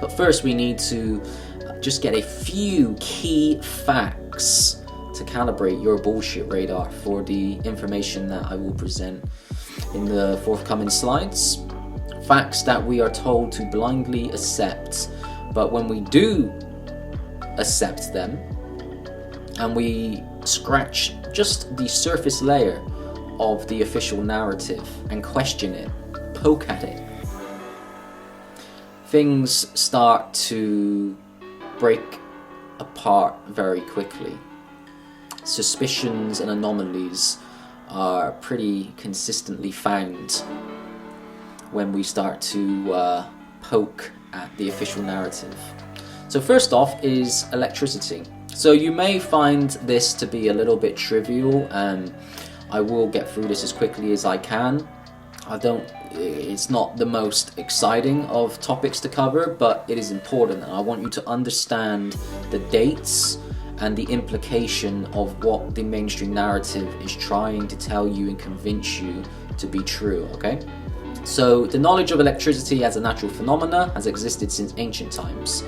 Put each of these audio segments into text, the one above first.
But first we need to just get a few key facts to calibrate your bullshit radar for the information that I will present in the forthcoming slides. Facts that we are told to blindly accept, but when we do accept them and we scratch just the surface layer of the official narrative and question it, poke at it, things start to break apart very quickly. Suspicions and anomalies are pretty consistently found when we start to poke at the official narrative. So first off is electricity. So you may find this to be a little bit trivial, and I will get through this as quickly as I can. It's not the most exciting of topics to cover, but it is important, and I want you to understand the dates and the implication of what the mainstream narrative is trying to tell you and convince you to be true, okay? So the knowledge of electricity as a natural phenomena has existed since ancient times,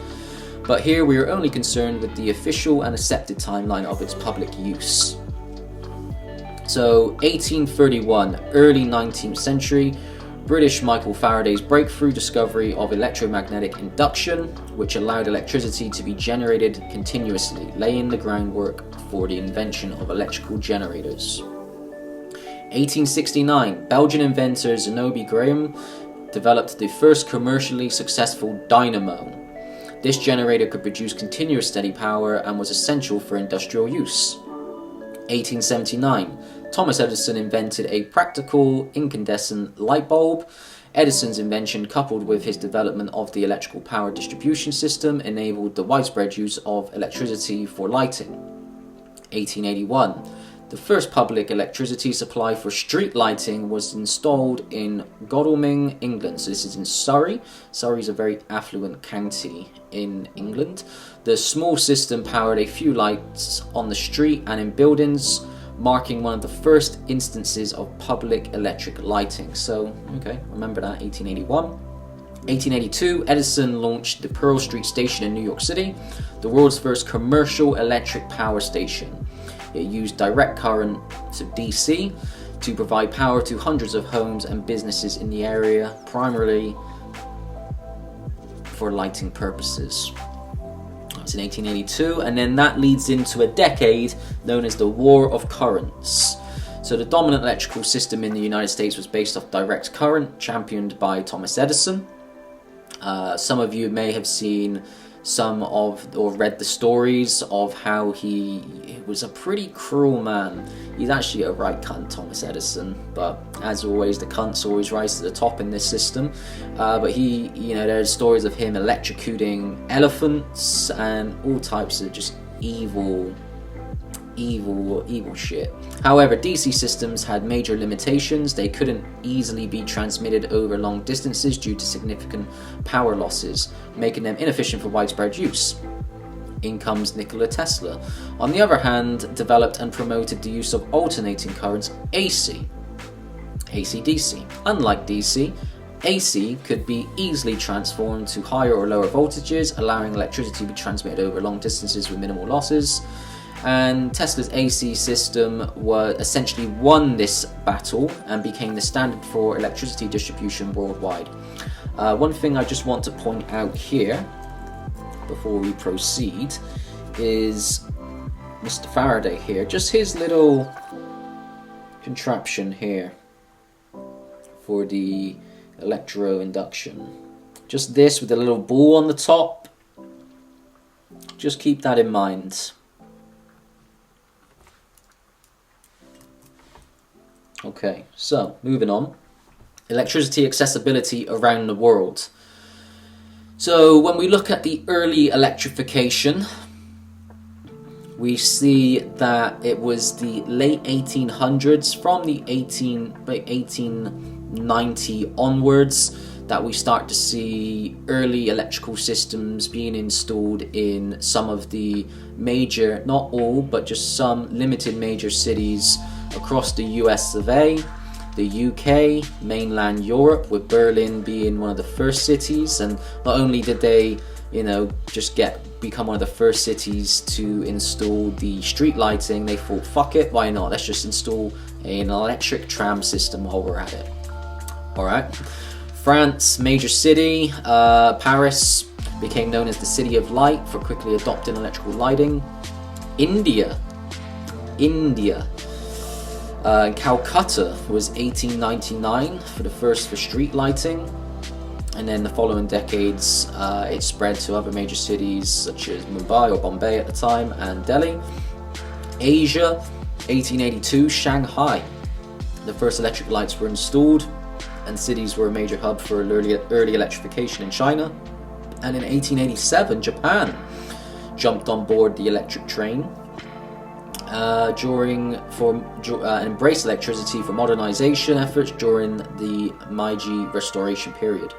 but here we are only concerned with the official and accepted timeline of its public use. So 1831, early 19th century, British Michael Faraday's breakthrough discovery of electromagnetic induction, which allowed electricity to be generated continuously, laying the groundwork for the invention of electrical generators. 1869, Belgian inventor Zenobe Graham developed the first commercially successful dynamo. This generator could produce continuous steady power and was essential for industrial use. 1879, Thomas Edison invented a practical incandescent light bulb. Edison's invention, coupled with his development of the electrical power distribution system, enabled the widespread use of electricity for lighting. 1881, the first public electricity supply for street lighting was installed in Godalming, England. So this is in Surrey. Surrey is a very affluent county in England. The small system powered a few lights on the street and in buildings, marking one of the first instances of public electric lighting. So, okay, remember that, 1881. 1882, Edison launched the Pearl Street Station in New York City, the world's first commercial electric power station. It used direct current to DC to provide power to hundreds of homes and businesses in the area, primarily for lighting purposes. That's in 1882, and then that leads into a decade known as the War of Currents. So the dominant electrical system in the United States was based off direct current, championed by Thomas Edison. Some of you may have seen or read the stories of how he was a pretty cruel man. He's actually a right cunt, Thomas Edison, but as always, the cunts always rise to the top in this system. But there's stories of him electrocuting elephants and all types of just evil shit. However, DC systems had major limitations. They couldn't easily be transmitted over long distances due to significant power losses, making them inefficient for widespread use. In comes Nikola Tesla. On the other hand, developed and promoted the use of alternating currents, AC/DC. Unlike DC, AC could be easily transformed to higher or lower voltages, allowing electricity to be transmitted over long distances with minimal losses. And Tesla's AC system essentially won this battle and became the standard for electricity distribution worldwide. One thing I just want to point out here before we proceed is Mr. Faraday here, just his little contraption here for the electroinduction. Just this with a little ball on the top. Just keep that in mind. Okay, so moving on. Electricity accessibility around the world. So when we look at the early electrification, we see that it was the late 1800s, from the 1890 onwards, that we start to see early electrical systems being installed in some of the major, not all, but just some limited major cities across the US of A. the UK, mainland Europe, with Berlin being one of the first cities. And not only did they, just become one of the first cities to install the street lighting, they thought, fuck it, why not? Let's just install an electric tram system while we're at it. Alright. France, major city, Paris became known as the City of Light for quickly adopting electrical lighting. India, Calcutta was 1899 for street lighting, and then the following decades it spread to other major cities such as Mumbai or Bombay at the time and Delhi. Asia, 1882, Shanghai, the first electric lights were installed, and cities were a major hub for early electrification in China. And in 1887, Japan jumped on board the electric train embraced electricity for modernization efforts during the Meiji Restoration period.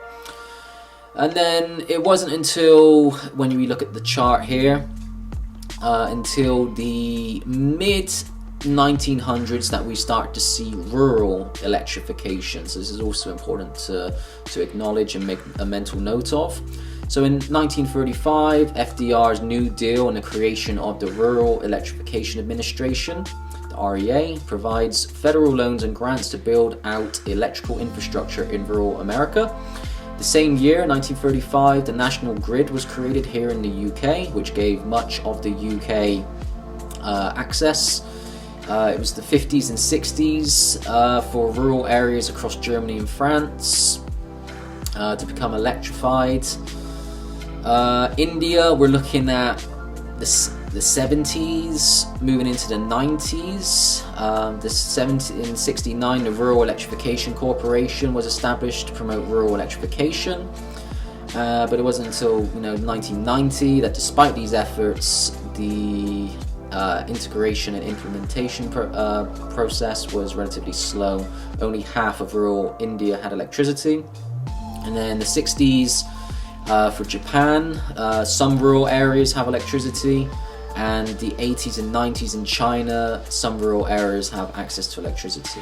And then it wasn't until, when we look at the chart here, until the mid 1900s that we start to see rural electrification. So this is also important to acknowledge and make a mental note of. So in 1935, FDR's New Deal and the creation of the Rural Electrification Administration, the REA, provides federal loans and grants to build out electrical infrastructure in rural America. The same year, 1935, the National Grid was created here in the UK, which gave much of the UK access. It was the 50s and 60s for rural areas across Germany and France to become electrified. India, we're looking at the 70s, moving into the 90s. In 69, the Rural Electrification Corporation was established to promote rural electrification. But it wasn't until 1990 that, despite these efforts, the integration and implementation process was relatively slow. Only half of rural India had electricity. And then the 60s, for Japan, some rural areas have electricity, and the 80s and 90s in China, some rural areas have access to electricity.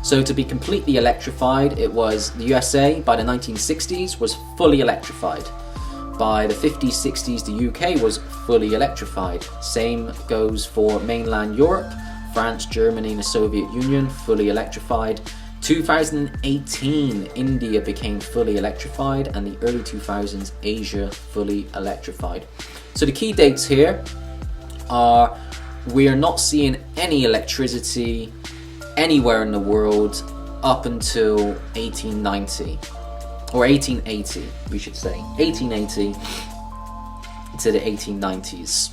So to be completely electrified, it was the USA by the 1960s was fully electrified. By the 50s, 60s, the UK was fully electrified. Same goes for mainland Europe, France, Germany, and the Soviet Union, fully electrified. 2018, India became fully electrified, and the early 2000s, Asia fully electrified. So the key dates here are, we are not seeing any electricity anywhere in the world up until 1890, or 1880, we should say, 1880 to the 1890s.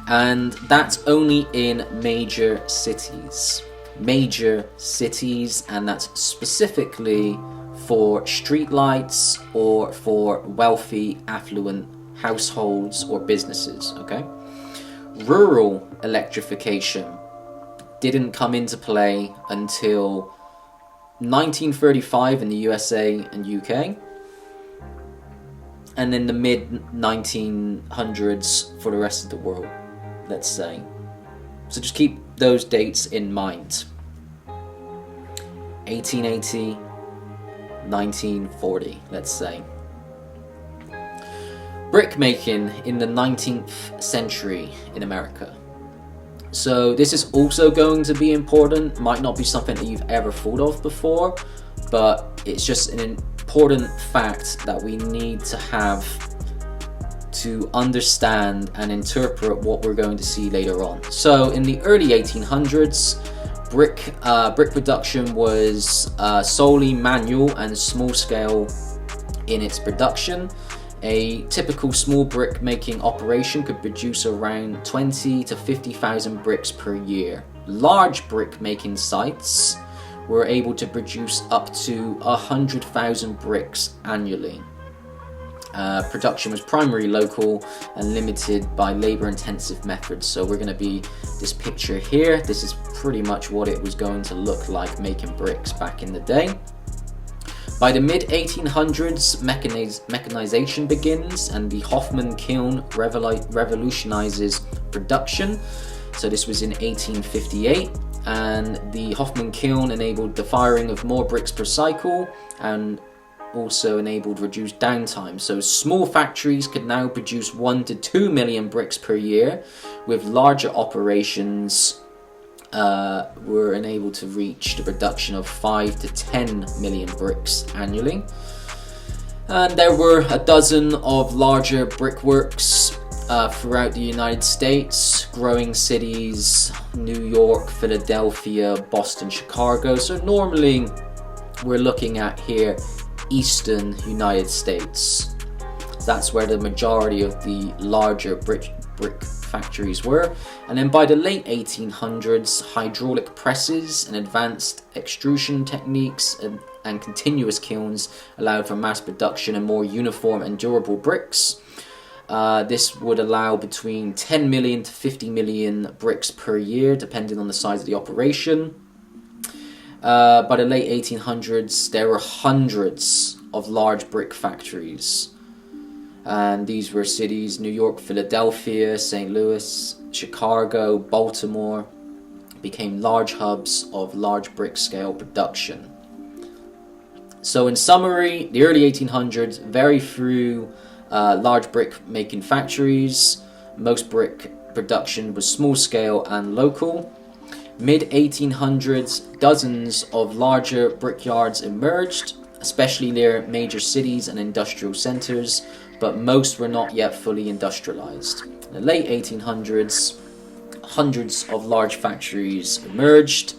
And that's only in major cities, and that's specifically for streetlights or for wealthy, affluent households or businesses, okay? Rural electrification didn't come into play until 1935 in the USA and UK, and then the mid-1900s for the rest of the world, let's say. So just keep those dates in mind. 1880, 1940, let's say. Brick making in the 19th century in America. So this is also going to be important. Might not be something that you've ever thought of before, but it's just an important fact that we need to have to understand and interpret what we're going to see later on. So in the early 1800s, brick production was solely manual and small scale in its production. A typical small brick making operation could produce around 20 to 50,000 bricks per year. Large brick making sites were able to produce up to 100,000 bricks annually. Production was primarily local and limited by labor-intensive methods. So we're going to be this picture here. This is pretty much what it was going to look like making bricks back in the day. By the mid-1800s, mechanization begins, and the Hoffman kiln revolutionizes production. So this was in 1858. and the Hoffman kiln enabled the firing of more bricks per cycle and also enabled reduced downtime. So small factories could now produce 1 to 2 million bricks per year, with larger operations were enabled to reach the production of 5 to 10 million bricks annually. And there were a dozen of larger brickworks throughout the United States, growing cities, New York, Philadelphia, Boston, Chicago. So normally we're looking at here eastern United States. That's where the majority of the larger brick factories were. And then by the late 1800s, hydraulic presses and advanced extrusion techniques and continuous kilns allowed for mass production and more uniform and durable bricks. This would allow between 10 million to 50 million bricks per year, depending on the size of the operation. By the late 1800s, there were hundreds of large brick factories. And these were cities: New York, Philadelphia, St. Louis, Chicago, Baltimore, became large hubs of large brick scale production. So in summary, the early 1800s, very few large brick making factories. Most brick production was small scale and local. Mid-1800s, dozens of larger brickyards emerged, especially near major cities and industrial centers, but most were not yet fully industrialized. In the late 1800s, hundreds of large factories emerged,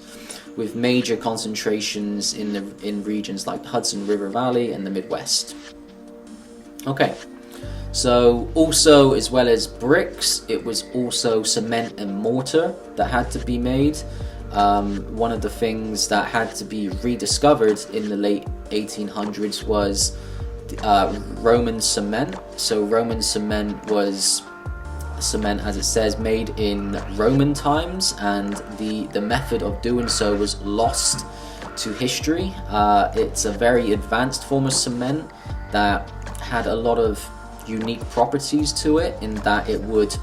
with major concentrations in regions like the Hudson River Valley and the Midwest. Okay, so also, as well as bricks, it was also cement and mortar that had to be made. One of the things that had to be rediscovered in the late 1800s was Roman cement. So Roman cement was cement, as it says, made in Roman times, and the method of doing so was lost to history. It's a very advanced form of cement that had a lot of unique properties to it, in that it would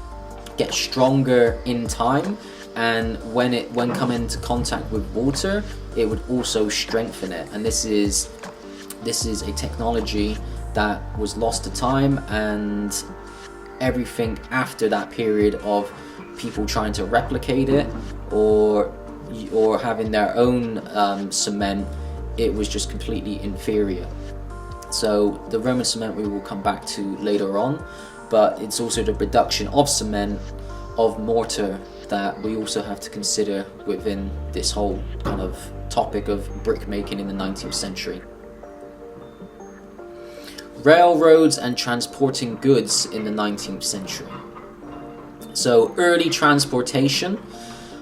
get stronger in time, and when come into contact with water, it would also strengthen it. And this is a technology that was lost to time, and everything after that period of people trying to replicate it or having their own cement, it was just completely inferior. So the Roman cement we will come back to later on, but it's also the production of cement, of mortar, that we also have to consider within this whole kind of topic of brick making in the 19th century. Railroads and transporting goods in the 19th century. So early transportation.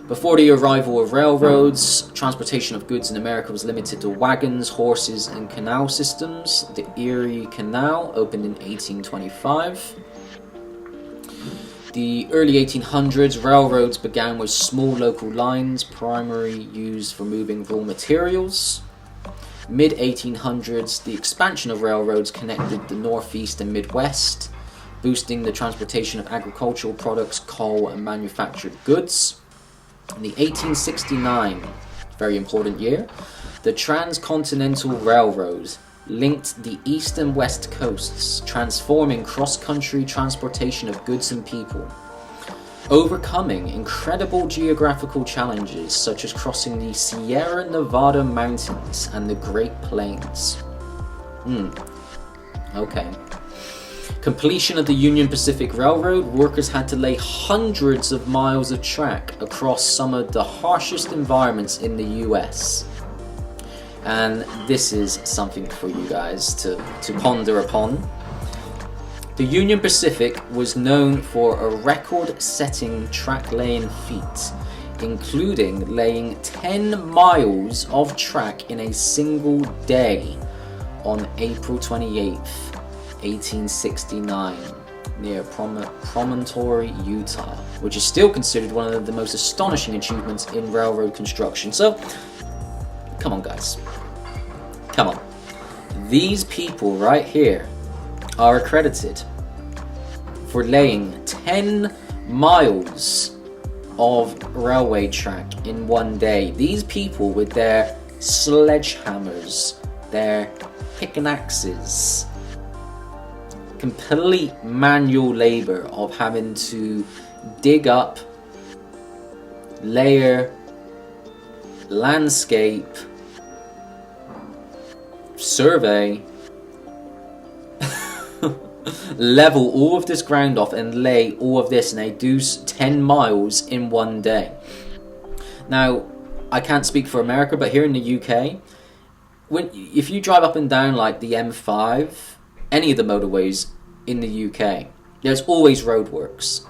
Before the arrival of railroads, transportation of goods in America was limited to wagons, horses, and canal systems. The Erie Canal opened in 1825. The early 1800s, railroads began with small local lines, primarily used for moving raw materials. Mid-1800s, the expansion of railroads connected the Northeast and Midwest, boosting the transportation of agricultural products, coal, and manufactured goods. In the 1869, very important year, the Transcontinental Railroad linked the east and west coasts, transforming cross-country transportation of goods and people, overcoming incredible geographical challenges such as crossing the Sierra Nevada mountains and the Great Plains. Okay. Completion of the Union Pacific Railroad, workers had to lay hundreds of miles of track across some of the harshest environments in the US. And this is something for you guys to ponder upon. The Union Pacific was known for a record-setting track laying feat, including laying 10 miles of track in a single day on April 28th, 1869, near Promontory, Utah, which is still considered one of the most astonishing achievements in railroad construction. So, come on guys, come on. These people right here are accredited for laying 10 miles of railway track in one day. These people with their sledgehammers, their pickaxes, complete manual labor of having to dig up, layer, landscape, survey, level all of this ground off and lay all of this, and they do 10 miles in one day. Now, I can't speak for America, but here in the UK, if you drive up and down like the M5, any of the motorways in the UK, there's always roadworks,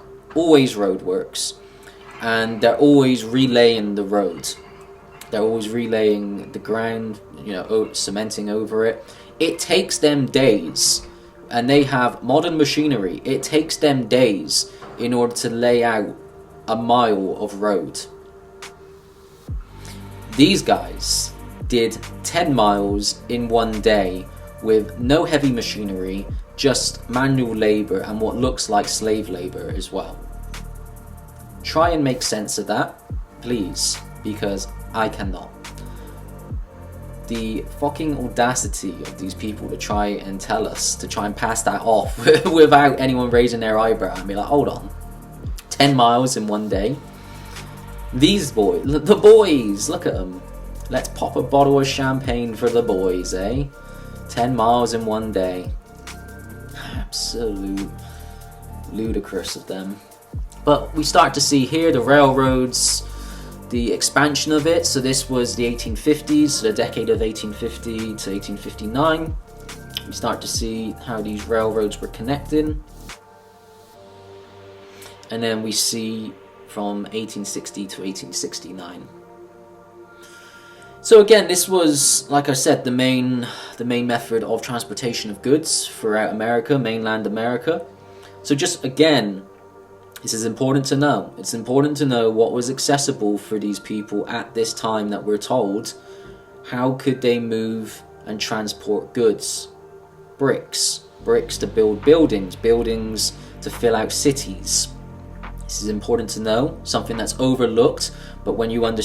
and they're always relaying the road. They're always relaying the ground, cementing over it. It takes them days, and they have modern machinery. It takes them days in order to lay out a mile of road. These guys did 10 miles in one day with no heavy machinery, just manual labor and what looks like slave labor as well. Try and make sense of that, please, because I cannot. The fucking audacity of these people to try and pass that off without anyone raising their eyebrow and be like, hold on, 10 miles in one day? These boys, the boys, look at them. Let's pop a bottle of champagne for the boys, eh? 10 miles in one day. Absolute ludicrous of them. But we start to see here the railroads, the expansion of it. So this was the 1850s, so the decade of 1850 to 1859. We start to see how these railroads were connecting. And then we see from 1860 to 1869. So again, this was, like I said, the main method of transportation of goods throughout America, mainland America. So just again, this is important to know. It's important to know what was accessible for these people at this time that we're told. How could they move and transport goods? Bricks to build buildings to fill out cities. This is important to know, something that's overlooked, but when you have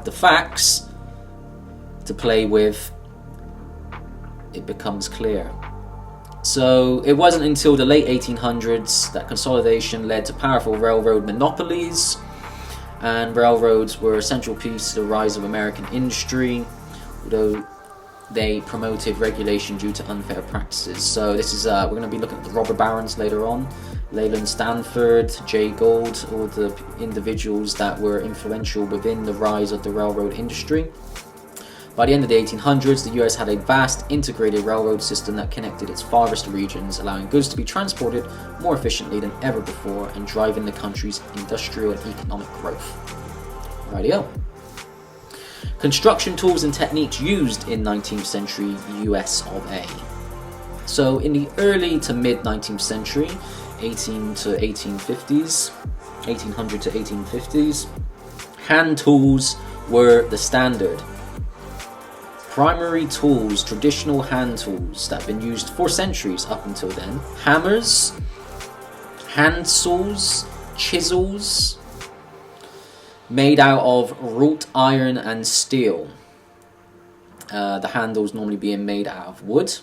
the facts to play with, it becomes clear. So it wasn't until the late 1800s that consolidation led to powerful railroad monopolies, and railroads were a central piece to the rise of American industry, although they promoted regulation due to unfair practices. So this is we're going to be looking at the robber barons later on. Leland Stanford, Jay Gould, all the individuals that were influential within the rise of the railroad industry. By the end of the 1800s, the US had a vast integrated railroad system that connected its farthest regions, allowing goods to be transported more efficiently than ever before and driving the country's industrial and economic growth. Rightio. Construction tools and techniques used in 19th century US of A. So in the early to mid 19th century, 1800 to 1850s, hand tools were the standard. Primary tools, traditional hand tools that have been used for centuries up until then. Hammers, hand saws, chisels, made out of wrought iron and steel. The handles normally being made out of wood.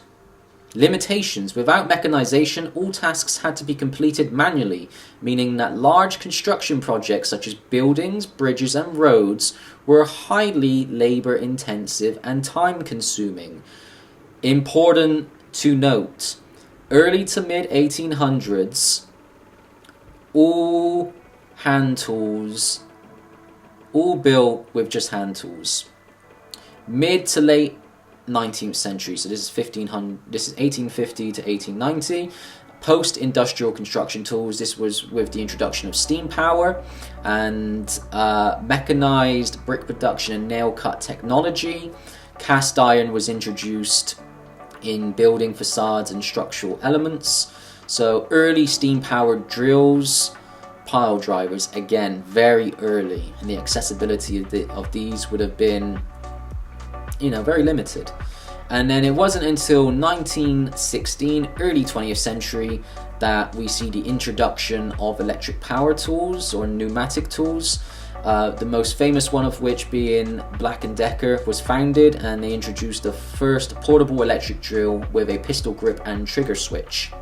Limitations. Without mechanization, all tasks had to be completed manually, meaning that large construction projects such as buildings, bridges and roads were highly labor-intensive and time-consuming. Important to note, early to mid-1800s, all hand tools, all built with just hand tools. Mid to late 19th century, so this is 1850 to 1890. Post-industrial construction tools, this was with the introduction of steam power and mechanized brick production and nail cut technology. Cast iron was introduced in building facades and structural elements. So early steam powered drills, pile drivers, again very early, and the accessibility of these would have been very limited. And then it wasn't until 1916, early 20th century, that we see the introduction of electric power tools or pneumatic tools. The most famous one of which being Black & Decker was founded, and they introduced the first portable electric drill with a pistol grip and trigger switch.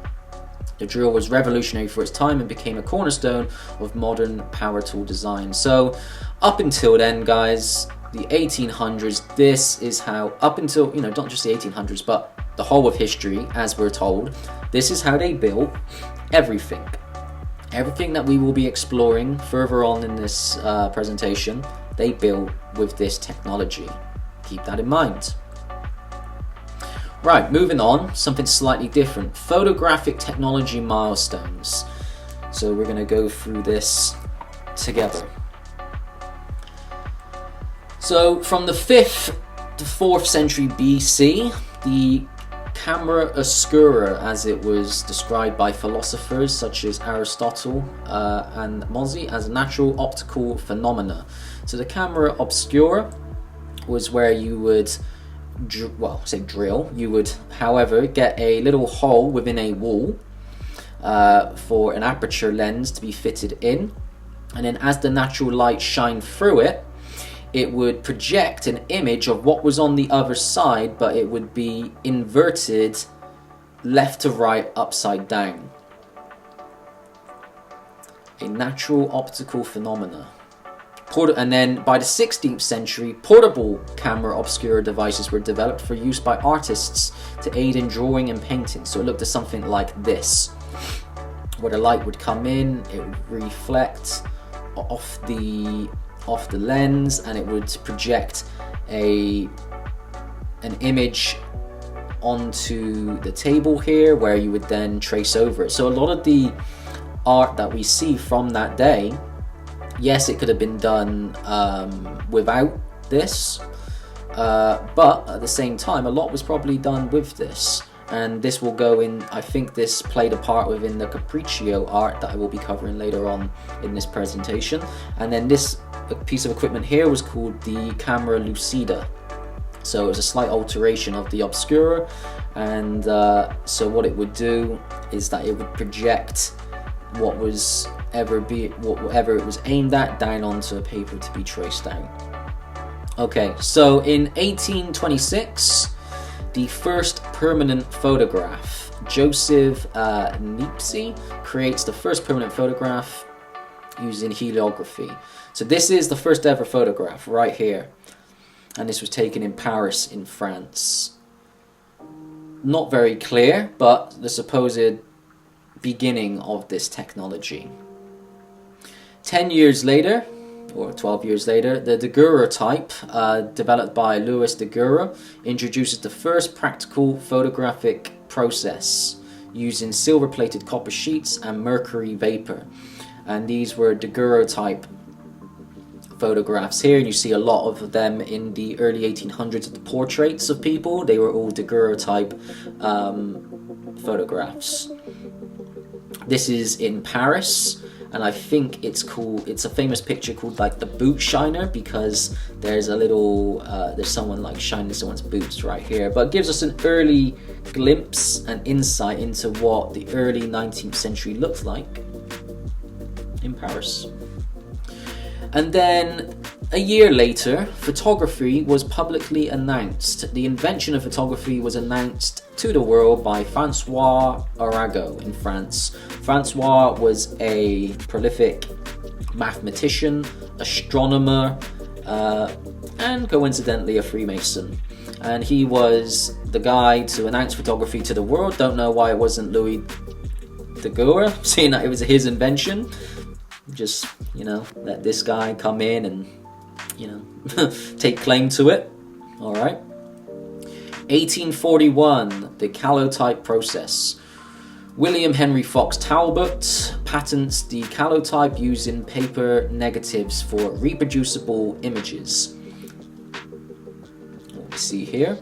The drill was revolutionary for its time and became a cornerstone of modern power tool design. So up until then, guys, the 1800s, this is how, up until, you know, not just the 1800s, but the whole of history, as we're told, this is how they built everything. Everything that we will be exploring further on in this presentation, they built with this technology. Keep that in mind. Right, moving on, something slightly different. Photographic technology milestones. So we're going to go through this together. So from the 5th to 4th century BC, the camera oscura, as it was described by philosophers such as Aristotle and Mozzi, as a natural optical phenomena. So the camera obscura was where you would drill. You would, however, get a little hole within a wall for an aperture lens to be fitted in, and then as the natural light shined through it, it would project an image of what was on the other side, but it would be inverted left to right, upside down. A natural optical phenomena. And then by the 16th century, portable camera obscura devices were developed for use by artists to aid in drawing and painting. So it looked at something like this, where the light would come in, it would reflect off the lens, and it would project an image onto the table here, where you would then trace over it. So a lot of the art that we see from that day, yes, it could have been done without this, but at the same time, a lot was probably done with this. And this will go in, I think this played a part within the Capriccio art that I will be covering later on in this presentation. And then this piece of equipment here was called the camera lucida. So it was a slight alteration of the obscura, and so what it would do is that it would project whatever it was aimed at down onto a paper to be traced out. Okay, so in 1826, the first permanent photograph, Joseph Niepce creates the first permanent photograph using heliography. So this is the first ever photograph right here, and this was taken in Paris in France. Not very clear, but the supposed beginning of this technology. 10 years later, or 12 years later, the daguerreotype, developed by Louis Daguerre, introduces the first practical photographic process using silver-plated copper sheets and mercury vapor. And these were daguerreotype photographs here, and you see a lot of them in the early 1800s of the portraits of people. They were all daguerreotype photographs. This is in Paris, and I think it's a famous picture called like the boot shiner, because there's a little there's someone like shining someone's boots right here, but it gives us an early glimpse and insight into what the early 19th century looked like in Paris. And then a year later, photography was publicly announced. The invention of photography was announced to the world by Francois Arago in France. Francois was a prolific mathematician, astronomer, and coincidentally a Freemason. And he was the guy to announce photography to the world. Don't know why it wasn't Louis Daguerre, seeing that it was his invention. Just, let this guy come in and, take claim to it. All right. 1841, the calotype process. William Henry Fox Talbot patents the calotype using paper negatives for reproducible images. What we see here.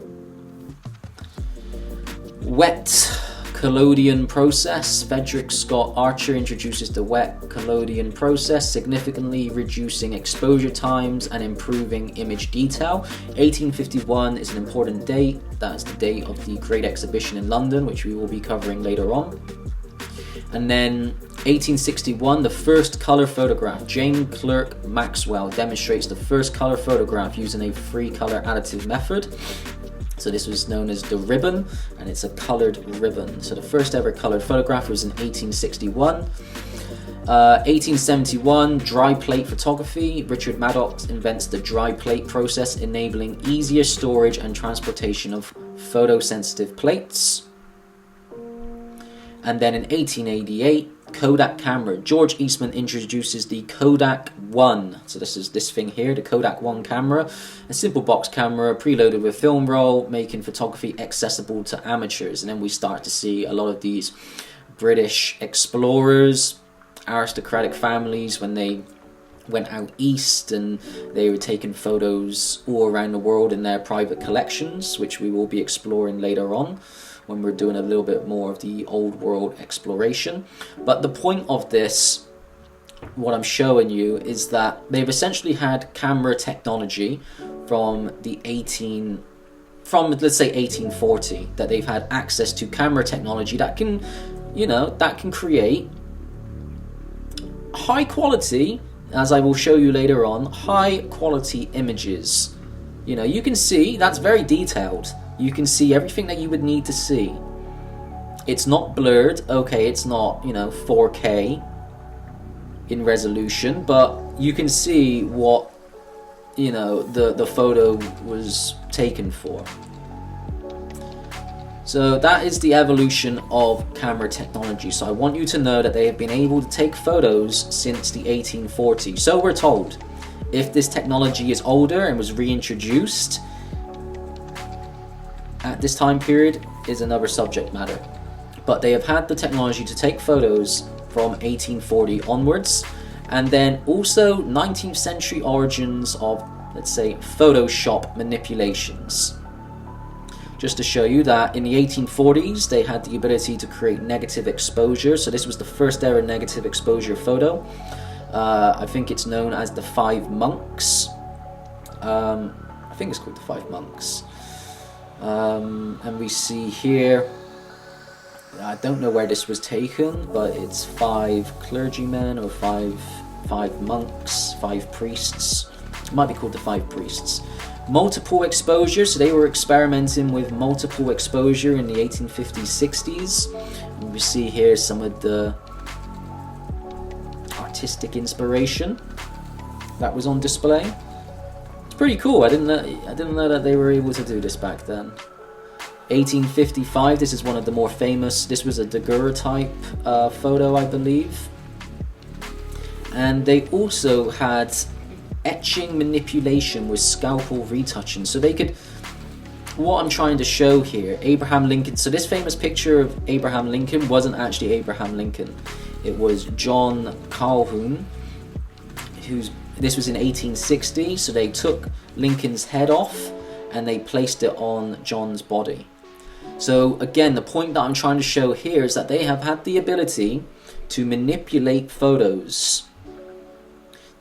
Wet collodion process. Frederick Scott Archer introduces the wet collodion process, significantly reducing exposure times and improving image detail. 1851 is an important date. That's the date of the Great Exhibition in London, which we will be covering later on. And then 1861, the first color photograph. Jane Clerk Maxwell demonstrates the first color photograph using a free color additive method. So this was known as the ribbon, and it's a colored ribbon. So the first ever colored photograph was in 1861. 1871, dry plate photography. Richard Maddox invents the dry plate process, enabling easier storage and transportation of photosensitive plates. And then in 1888, Kodak camera. George Eastman introduces the Kodak 1. So this is this thing here, the Kodak 1 camera. A simple box camera preloaded with film roll, making photography accessible to amateurs. And then we start to see a lot of these British explorers, aristocratic families, when they went out east and they were taking photos all around the world in their private collections, which we will be exploring later on when we're doing a little bit more of the old world exploration. But the point of this, what I'm showing you, is that they've essentially had camera technology from let's say 1840, that they've had access to camera technology that can, that can create high quality, as I will show you later on, high quality images. You can see that's very detailed. You can see everything that you would need to see. It's not blurred, okay, it's not, 4K in resolution, but you can see what, the photo was taken for. So that is the evolution of camera technology. So I want you to know that they have been able to take photos since the 1840s. So we're told. If this technology is older and was reintroduced at this time period is another subject matter. But they have had the technology to take photos from 1840 onwards, and then also 19th century origins of, let's say, Photoshop manipulations. Just to show you that in the 1840s they had the ability to create negative exposure. So this was the first ever negative exposure photo. I think it's known as the Five Monks. I think it's called the Five Monks. And we see here, I don't know where this was taken, but it's 5 clergymen or five monks, 5 priests. It might be called the 5 priests. Multiple exposure, so they were experimenting with multiple exposure in the 1850s, 60s. And we see here some of the artistic inspiration that was on display. It's pretty cool. I didn't know that they were able to do this back then. 1855, this is one of the more famous. This was a daguerreotype photo, I believe. And they also had etching manipulation with scalpel retouching. So they could, what I'm trying to show here, Abraham Lincoln. So this famous picture of Abraham Lincoln wasn't actually Abraham Lincoln. It was John Calhoun, this was in 1860. So they took Lincoln's head off and they placed it on John's body. So again, the point that I'm trying to show here is that they have had the ability to manipulate photos.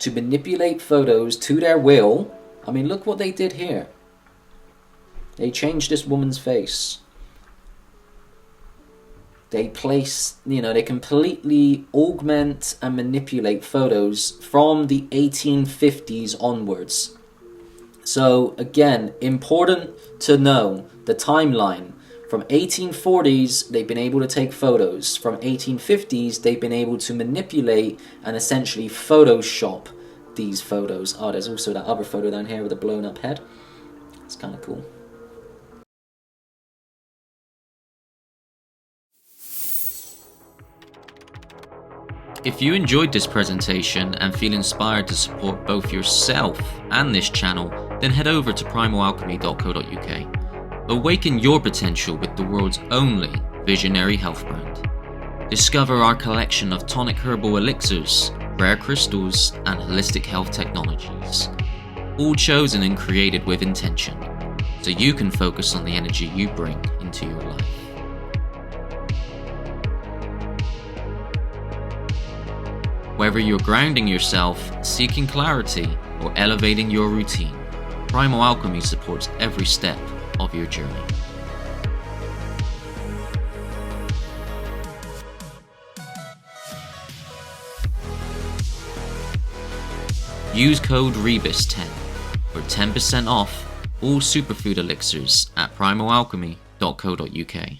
To manipulate photos to their will. I mean, look what they did here. They changed this woman's face. They place, they completely augment and manipulate photos from the 1850s onwards. So again, important to know the timeline. From 1840s, they've been able to take photos. From 1850s, they've been able to manipulate and essentially Photoshop these photos. Oh, there's also that other photo down here with a blown up head. It's kind of cool. If you enjoyed this presentation and feel inspired to support both yourself and this channel, then head over to primalalchemy.co.uk. Awaken your potential with the world's only visionary health brand. Discover our collection of tonic herbal elixirs, rare crystals, and holistic health technologies. All chosen and created with intention, so you can focus on the energy you bring into your life. Whether you're grounding yourself, seeking clarity, or elevating your routine, Primal Alchemy supports every step of your journey. use code REBUS10 for 10% off all superfood elixirs at primalalchemy.co.uk.